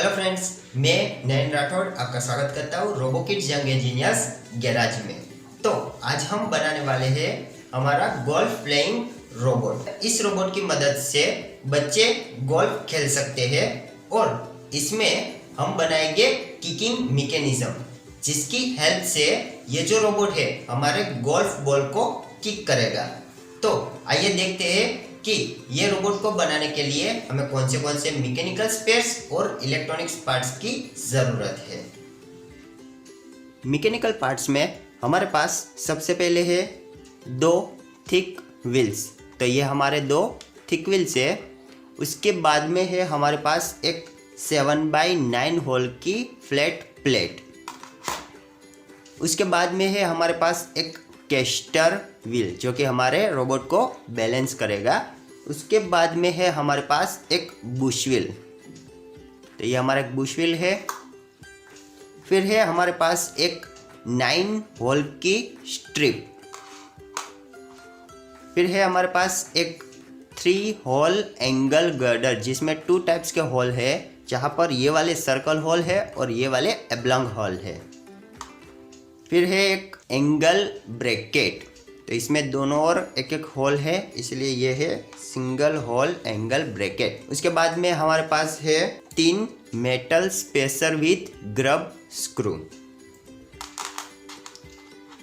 Hello friends, मैं नयन राठौड़ आपका स्वागत करता हूँ रोबोकिड्स यंग इंजीनियर्स गैराज में। तो आज हम बनाने वाले हैं हमारा गोल्फ प्लेइंग रोबोट। इस रोबोट की मदद से बच्चे गोल्फ खेल सकते हैं और इसमें हम बनाएंगे किकिंग मैकेनिज्म, जिसकी हेल्प से ये जो रोबोट है हमारे गोल्फ बॉल को किक करेगा। तो आइए देखते हैं कि ये रोबोट को बनाने के लिए हमें कौन से मैकेनिकल स्पेयर्स और इलेक्ट्रॉनिक्स पार्ट्स की ज़रूरत है। मैकेनिकल पार्ट्स में हमारे पास सबसे पहले है दो थिक व्हील्स। तो ये हमारे दो थिक व्हील्स है। उसके बाद में है हमारे पास एक 7x9 होल की फ्लैट प्लेट। उसके बाद में है हमारे पास एक कैस्टर व्हील जो कि हमारे रोबोट को बैलेंस करेगा। उसके बाद में है हमारे पास एक बुश व्हील। तो ये हमारा एक बुश व्हील है। फिर है हमारे पास एक 9 होल की स्ट्रिप। फिर है हमारे पास एक 3 होल एंगल गर्डर, जिसमें 2 टाइप्स के होल है, जहाँ पर ये वाले सर्कल होल है और ये वाले एब्लॉन्ग होल है। फिर है एक एंगल ब्रैकेट। तो इसमें दोनों ओर एक एक होल है, इसलिए ये है सिंगल होल एंगल ब्रैकेट। उसके बाद में हमारे पास है 3 metal spacer with grub screw.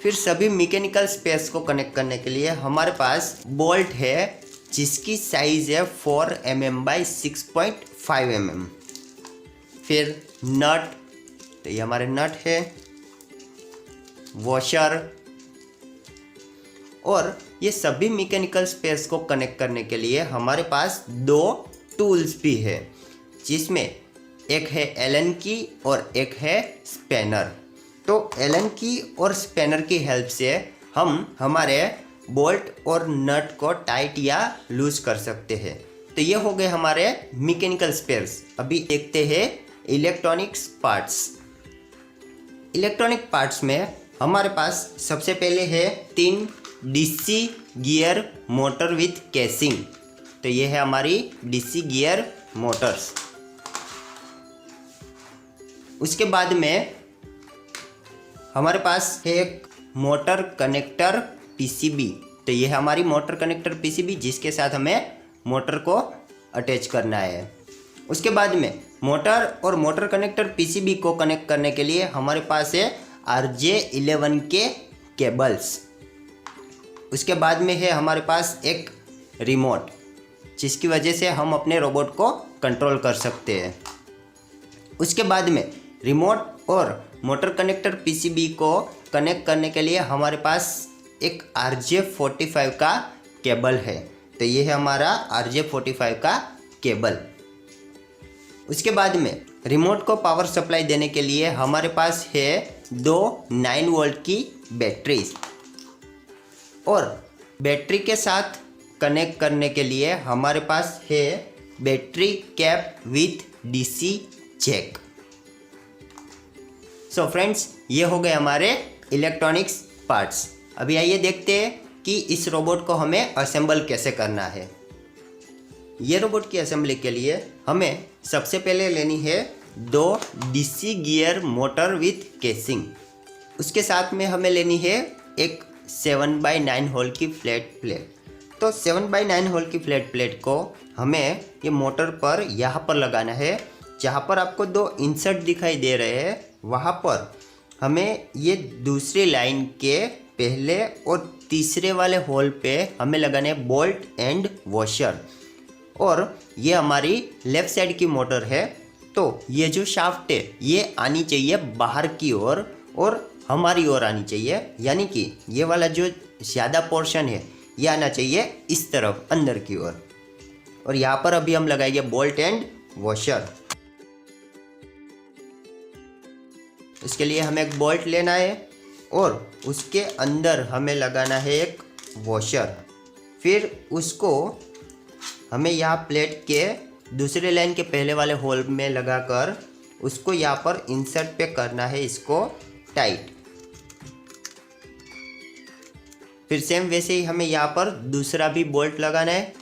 फिर सभी मैकेनिकल स्पेस को कनेक्ट करने के लिए हमारे पास बोल्ट है, जिसकी साइज है 4 mm बाई 6.5 mm। फिर नट, तो ये हमारे नट है, वॉशर, और ये सभी मैकेनिकल स्पेस को कनेक्ट करने के लिए हमारे पास 2 टूल्स भी है, जिसमें एक है एलन की और एक है स्पैनर। तो एलन की और स्पैनर की हेल्प से हम हमारे बोल्ट और नट को टाइट या लूज कर सकते हैं। तो ये हो गए हमारे मैकेनिकल स्पेयर्स। अभी देखते हैं इलेक्ट्रॉनिक्स पार्ट्स। इलेक्ट्रॉनिक पार्ट्स में हमारे पास सबसे पहले है 3 DC gear motor with casing. तो ये है हमारी डीसी गियर मोटर्स। उसके बाद में हमारे पास है एक मोटर कनेक्टर पीसीबी। तो ये है हमारी मोटर कनेक्टर पीसीबी, जिसके साथ हमें मोटर को अटैच करना है। उसके बाद में मोटर और मोटर कनेक्टर पीसीबी को कनेक्ट करने के लिए हमारे पास है RJ11 के केबल्स। उसके बाद में है हमारे पास एक रिमोट, जिसकी वजह से हम अपने रोबोट को कंट्रोल कर सकते हैं। उसके बाद में रिमोट और मोटर कनेक्टर पीसीबी को कनेक्ट करने के लिए हमारे पास एक RJ45 का केबल है। तो ये है हमारा RJ45 का केबल। उसके बाद में रिमोट को पावर सप्लाई देने के लिए हमारे पास है 2 9 वोल्ट की बैटरीज, और बैटरी के साथ कनेक्ट करने के लिए हमारे पास है battery cap with DC jack. So friends, ये हो गए हमारे इलेक्ट्रॉनिक्स पार्ट्स। अभी आइए देखते हैं कि इस रोबोट को हमें असेंबल कैसे करना है। ये रोबोट की असेंबली के लिए हमें सबसे पहले लेनी है 2 DC gear motor with casing. उसके साथ में हमें लेनी है एक 7x9 होल की फ्लैट प्लेट। तो 7x9 होल की फ्लैट प्लेट को हमें ये मोटर पर यहाँ पर लगाना है। जहाँ पर आपको 2 इंसर्ट दिखाई दे रहे हैं, वहाँ पर हमें ये दूसरी लाइन के पहले और तीसरे वाले होल पे हमें लगाने हैं बोल्ट एंड वॉशर। और ये हमारी लेफ़्ट साइड की मोटर है। तो ये जो शाफ्ट है ये आनी चाहिए बाहर की ओर और हमारी ओर आनी चाहिए, यानी कि ये वाला जो ज़्यादा पोर्शन है ये आना चाहिए इस तरफ अंदर की ओर। और यहाँ पर अभी हम लगाएंगे बोल्ट एंड वॉशर। इसके लिए हमें एक बोल्ट लेना है और उसके अंदर हमें लगाना है एक वॉशर। फिर उसको हमें यहाँ प्लेट के दूसरे लाइन के पहले वाले होल में लगाकर उसको यहाँ पर इंसर्ट पे करना है, इसको टाइट। फिर सेम वैसे ही हमें यहाँ पर दूसरा भी बोल्ट लगाना है।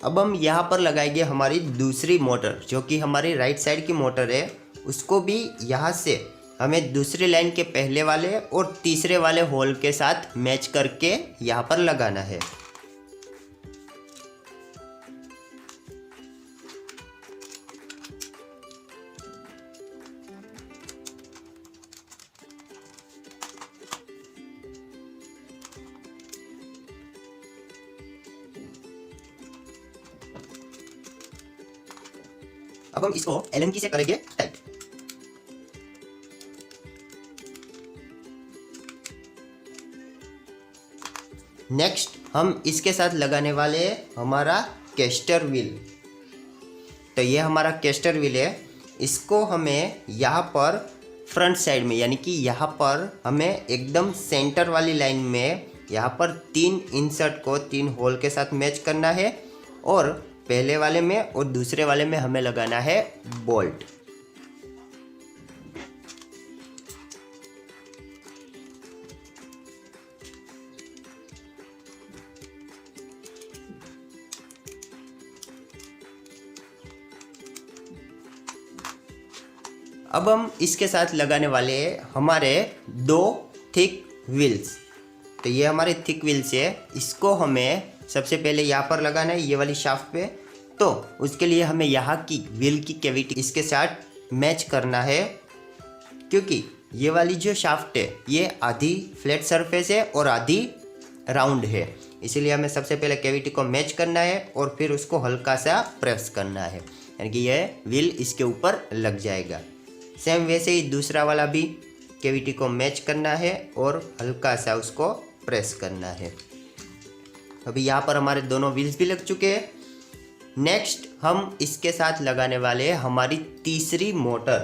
अब हम यहाँ पर लगाएंगे हमारी दूसरी मोटर, जो कि हमारी राइट साइड की मोटर है। उसको भी यहाँ से हमें दूसरी लाइन के पहले वाले और तीसरे वाले होल के साथ मैच करके यहाँ पर लगाना है। अब हम इसको एलन की से करेंगे टाइट। नेक्स्ट हम इसके साथ लगाने वाले हैं हमारा कैस्टर व्हील। तो ये हमारा कैस्टर व्हील है। इसको हमें यहाँ पर फ्रंट साइड में, यानी कि यहाँ पर हमें एकदम सेंटर वाली लाइन में यहाँ पर 3 इंसर्ट को 3 होल के साथ मैच करना है और पहले वाले में और दूसरे वाले में हमें लगाना है बोल्ट। अब हम इसके साथ लगाने वाले हैं हमारे 2 थिक व्हील्स। तो ये हमारे थिक व्हील्स है। इसको हमें सबसे पहले यहाँ पर लगाना है, ये वाली शाफ्ट पे। तो उसके लिए हमें यहाँ की व्हील की कैविटी इसके साथ मैच करना है, क्योंकि ये वाली जो शाफ्ट है ये आधी फ्लैट सरफेस है और आधी राउंड है। इसीलिए हमें सबसे पहले कैविटी को मैच करना है और फिर उसको हल्का सा प्रेस करना है, यानी कि यह व्हील इसके ऊपर लग जाएगा। सेम वैसे ही दूसरा वाला भी कैविटी को मैच करना है और हल्का सा उसको प्रेस करना है। अभी यहाँ पर हमारे दोनों व्हील्स भी लग चुके हैं। नेक्स्ट हम इसके साथ लगाने वाले हैं हमारी तीसरी मोटर।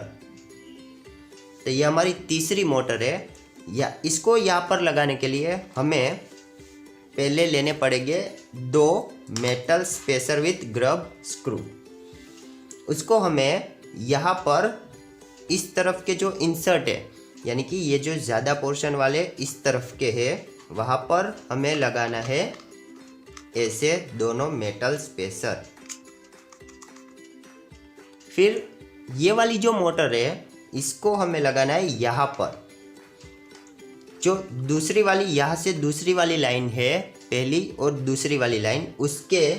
तो ये हमारी तीसरी मोटर है। या इसको यहाँ पर लगाने के लिए हमें पहले लेने पड़ेंगे 2 metal spacer with grub screw. उसको हमें यहाँ पर इस तरफ के जो इंसर्ट है, यानी कि ये जो ज़्यादा पोर्शन वाले इस तरफ के है, वहाँ पर हमें लगाना है ऐसे दोनों मेटल स्पेसर। फिर ये वाली जो मोटर है इसको हमें लगाना है यहाँ पर। जो दूसरी वाली, यहाँ से दूसरी वाली लाइन है, पहली और दूसरी वाली लाइन, उसके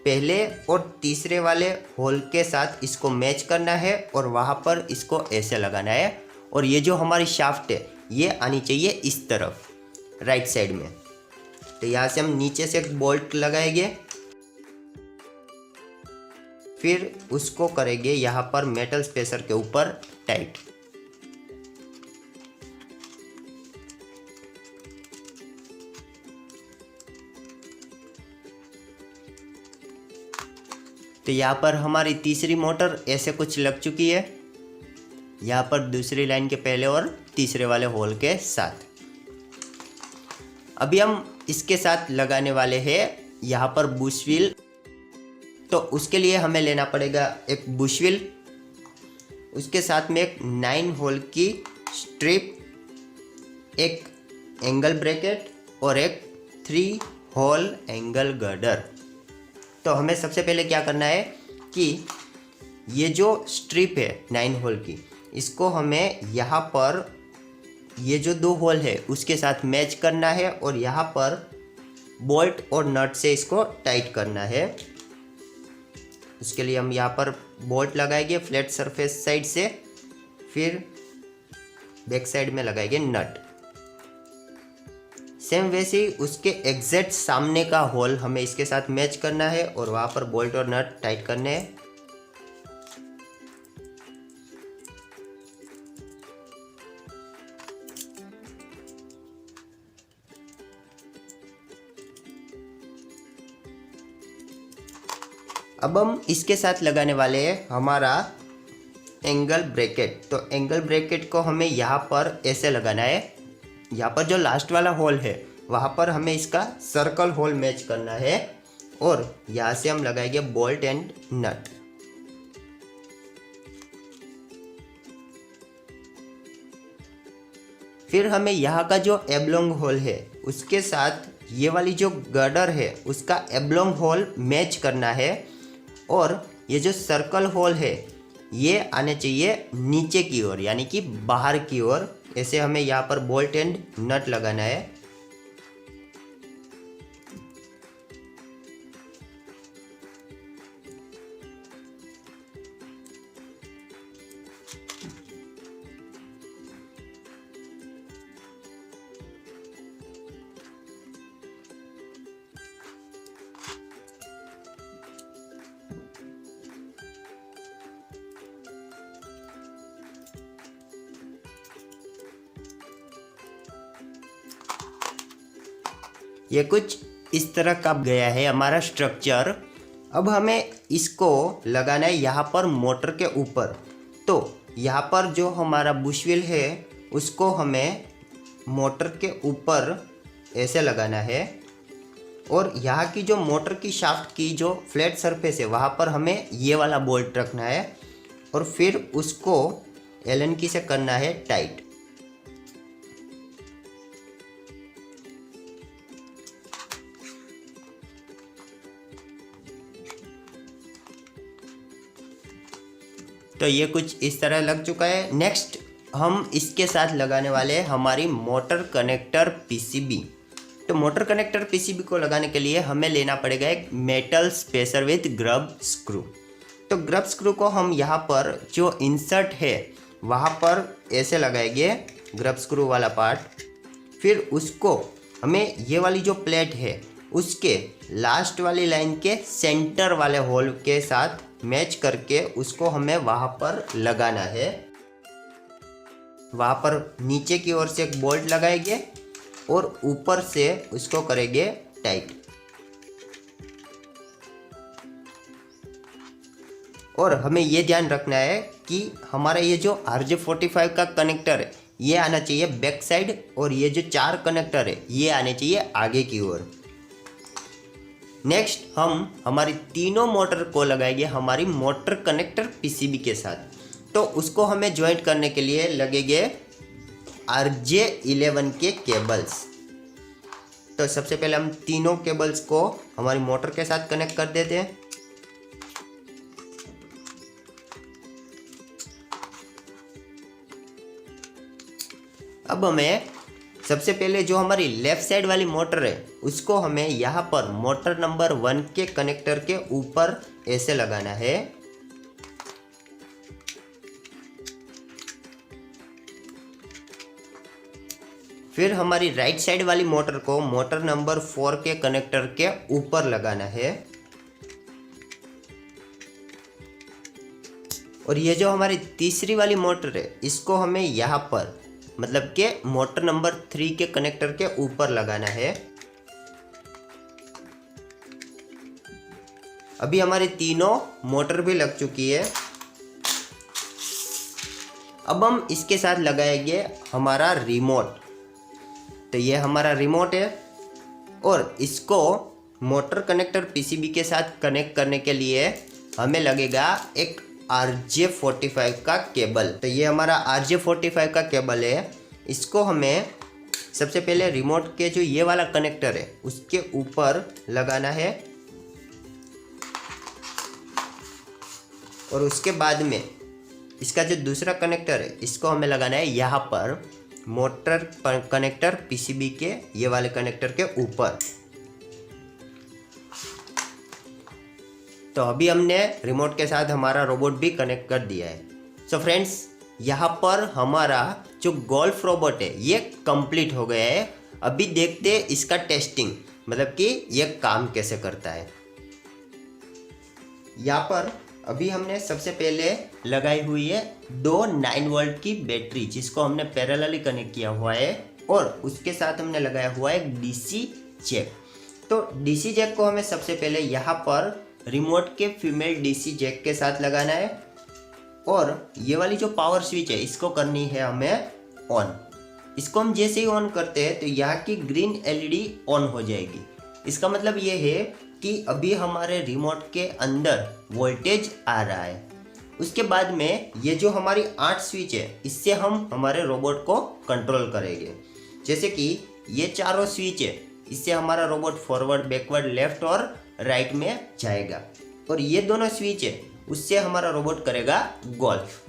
पहले और तीसरे वाले होल के साथ इसको मैच करना है और वहाँ पर इसको ऐसे लगाना है। और ये जो हमारी शाफ्ट है ये आनी चाहिए इस तरफ राइट साइड में। तो यहाँ से हम नीचे से एक बोल्ट लगाएंगे, फिर उसको करेंगे यहाँ पर मेटल स्पेसर के ऊपर टाइट। तो यहाँ पर हमारी तीसरी मोटर ऐसे कुछ लग चुकी है, यहाँ पर दूसरी लाइन के पहले और तीसरे वाले होल के साथ। अभी हम इसके साथ लगाने वाले हैं यहाँ पर बुश व्हील। तो उसके लिए हमें लेना पड़ेगा एक बुश व्हील, उसके साथ में एक 9 होल की स्ट्रिप, एक एंगल ब्रैकेट और एक 3 होल एंगल गर्डर। तो हमें सबसे पहले क्या करना है कि ये जो स्ट्रिप है 9 होल की, इसको हमें यहाँ पर ये जो 2 होल है उसके साथ मैच करना है और यहाँ पर बोल्ट और नट से इसको टाइट करना है। उसके लिए हम यहाँ पर बोल्ट लगाएंगे फ्लैट सरफेस साइड से, फिर बैक साइड में लगाएंगे नट। सेम वैसे ही उसके एग्जैक्ट सामने का होल हमें इसके साथ मैच करना है और वहाँ पर बोल्ट और नट टाइट करने हैं। अब हम इसके साथ लगाने वाले हैं हमारा एंगल ब्रैकेट। तो एंगल ब्रैकेट को हमें यहाँ पर ऐसे लगाना है। यहाँ पर जो लास्ट वाला होल है वहाँ पर हमें इसका सर्कल होल मैच करना है और यहाँ से हम लगाएंगे बोल्ट एंड नट। फिर हमें यहाँ का जो एबलोंग होल है उसके साथ ये वाली जो गर्डर है उसका एब्लोंग होल मैच करना है और ये जो सर्कल होल है ये आने चाहिए नीचे की ओर यानी कि बाहर की ओर। ऐसे हमें यहाँ पर बोल्ट एंड नट लगाना है। ये कुछ इस तरह का गया है हमारा स्ट्रक्चर। अब हमें इसको लगाना है यहाँ पर मोटर के ऊपर। तो यहाँ पर जो हमारा बुशव्हील है उसको हमें मोटर के ऊपर ऐसे लगाना है और यहाँ की जो मोटर की शाफ्ट की जो फ्लैट सरफेस है वहाँ पर हमें ये वाला बोल्ट रखना है और फिर उसको एलन की से करना है टाइट। तो ये कुछ इस तरह लग चुका है। नेक्स्ट हम इसके साथ लगाने वाले हैं हमारी मोटर कनेक्टर पीसीबी। तो मोटर कनेक्टर पीसीबी को लगाने के लिए हमें लेना पड़ेगा एक metal spacer with grub screw. तो ग्रब स्क्रू को हम यहाँ पर जो इंसर्ट है वहाँ पर ऐसे लगाएंगे ग्रब स्क्रू वाला पार्ट। फिर उसको हमें ये वाली जो प्लेट है उसके लास्ट वाली लाइन के सेंटर वाले होल के साथ मैच करके उसको हमें वहाँ पर लगाना है। वहाँ पर नीचे की ओर से एक बोल्ट लगाएंगे और ऊपर से उसको करेंगे टाइट। और हमें ये ध्यान रखना है कि हमारा ये जो RJ45 का कनेक्टर है ये आना चाहिए बैक साइड और ये जो 4 कनेक्टर है ये आने चाहिए आगे की ओर। नेक्स्ट हम हमारी तीनों मोटर को लगाएंगे हमारी मोटर कनेक्टर पीसीबी के साथ। तो उसको हमें ज्वाइंट करने के लिए लगेंगे RJ11 के केबल्स। तो सबसे पहले हम तीनों केबल्स को हमारी मोटर के साथ कनेक्ट कर देते हैं। अब हमें सबसे पहले जो हमारी लेफ्ट साइड वाली मोटर है उसको हमें यहाँ पर मोटर नंबर 1 के कनेक्टर के ऊपर ऐसे लगाना है। फिर हमारी राइट साइड वाली मोटर को मोटर नंबर 4 के कनेक्टर के ऊपर लगाना है। और ये जो हमारी तीसरी वाली मोटर है इसको हमें यहाँ पर मतलब के मोटर नंबर 3 के कनेक्टर के ऊपर लगाना है। अभी हमारी तीनों मोटर भी लग चुकी है। अब हम इसके साथ लगाएंगे हमारा रिमोट। तो ये हमारा रिमोट है और इसको मोटर कनेक्टर पीसीबी के साथ कनेक्ट करने के लिए हमें लगेगा एक RJ45 का केबल। तो ये हमारा RJ45 का केबल है। इसको हमें सबसे पहले रिमोट के जो ये वाला कनेक्टर है उसके ऊपर लगाना है और उसके बाद में इसका जो दूसरा कनेक्टर है इसको हमें लगाना है यहाँ पर मोटर कनेक्टर पीसीबी के ये वाले कनेक्टर के ऊपर। तो अभी हमने रिमोट के साथ हमारा रोबोट भी कनेक्ट कर दिया है। सो फ्रेंड्स यहाँ पर हमारा जो गोल्फ रोबोट है ये कंप्लीट हो गया है। अभी देखते हैं इसका टेस्टिंग, मतलब कि ये काम कैसे करता है। यहाँ पर अभी हमने सबसे पहले लगाई हुई है 2 9 वोल्ट की बैटरी जिसको हमने पैरेलली कनेक्ट किया हुआ है और उसके साथ हमने लगाया हुआ है एक डीसी जैक। तो डीसी जैक को हमें सबसे पहले यहाँ पर रिमोट के फीमेल डीसी जैक के साथ लगाना है और ये वाली जो पावर स्विच है इसको करनी है हमें ऑन। इसको हम जैसे ही ऑन करते हैं तो यहाँ की ग्रीन एलईडी ऑन हो जाएगी। इसका मतलब ये है कि अभी हमारे रिमोट के अंदर वोल्टेज आ रहा है। उसके बाद में ये जो हमारी 8 स्विच है इससे हम हमारे रोबोट को कंट्रोल करेंगे। जैसे कि ये चारों स्विच है इससे हमारा रोबोट फॉरवर्ड, बैकवर्ड, लेफ्ट और राइट में जाएगा। और ये दोनों स्विच है उससे हमारा रोबोट करेगा गोल्फ।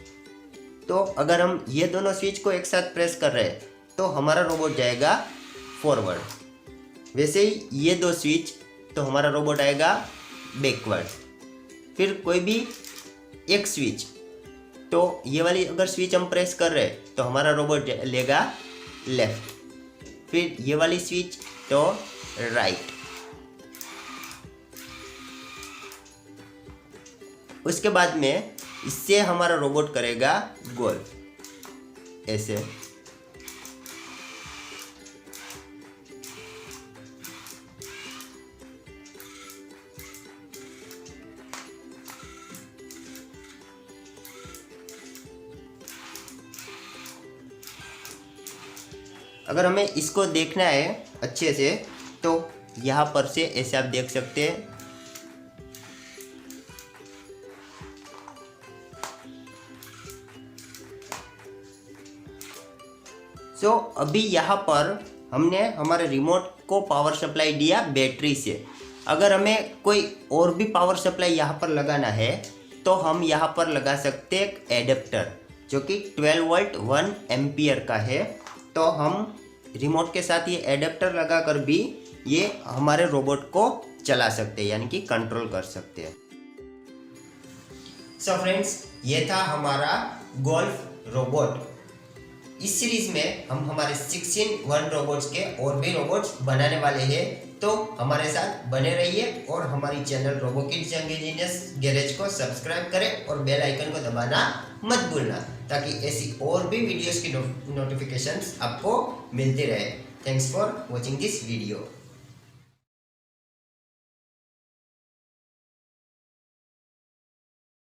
तो अगर हम ये दोनों स्विच को एक साथ प्रेस कर रहे हैं तो हमारा रोबोट जाएगा फॉरवर्ड। वैसे ही ये दो स्विच तो हमारा रोबोट आएगा बैकवर्ड। फिर कोई भी एक स्विच, तो ये वाली अगर स्विच हम प्रेस कर रहे हैं तो हमारा रोबोट लेगा लेफ्ट। फिर ये वाली स्विच तो राइट। उसके बाद में इससे हमारा रोबोट करेगा गोल्फ ऐसे। अगर हमें इसको देखना है अच्छे से तो यहाँ पर से ऐसे आप देख सकते हैं। अभी यहाँ पर हमने हमारे रिमोट को पावर सप्लाई दिया बैटरी से। अगर हमें कोई और भी पावर सप्लाई यहाँ पर लगाना है तो हम यहाँ पर लगा सकते हैं एक एडेप्टर जो कि 12 वोल्ट 1 एम्पियर का है। तो हम रिमोट के साथ ये एडेप्टर लगाकर भी ये हमारे रोबोट को चला सकते हैं, यानी कि कंट्रोल कर सकते हैं। सो फ्रेंड्स, ये था हमारा गोल्फ रोबोट। इस सीरीज में हम हमारे 16 रोबोट्स के और भी रोबोट्स बनाने वाले हैं, तो हमारे साथ बने रहिए और हमारी चैनल रोबोकिड्स यंग इंजीनियर्स गैरेज को सब्सक्राइब करें और बेल आइकन को दबाना मत भूलना, ताकि ऐसी और भी वीडियोस की नोटिफिकेशंस आपको मिलती रहे। Thanks for watching this video.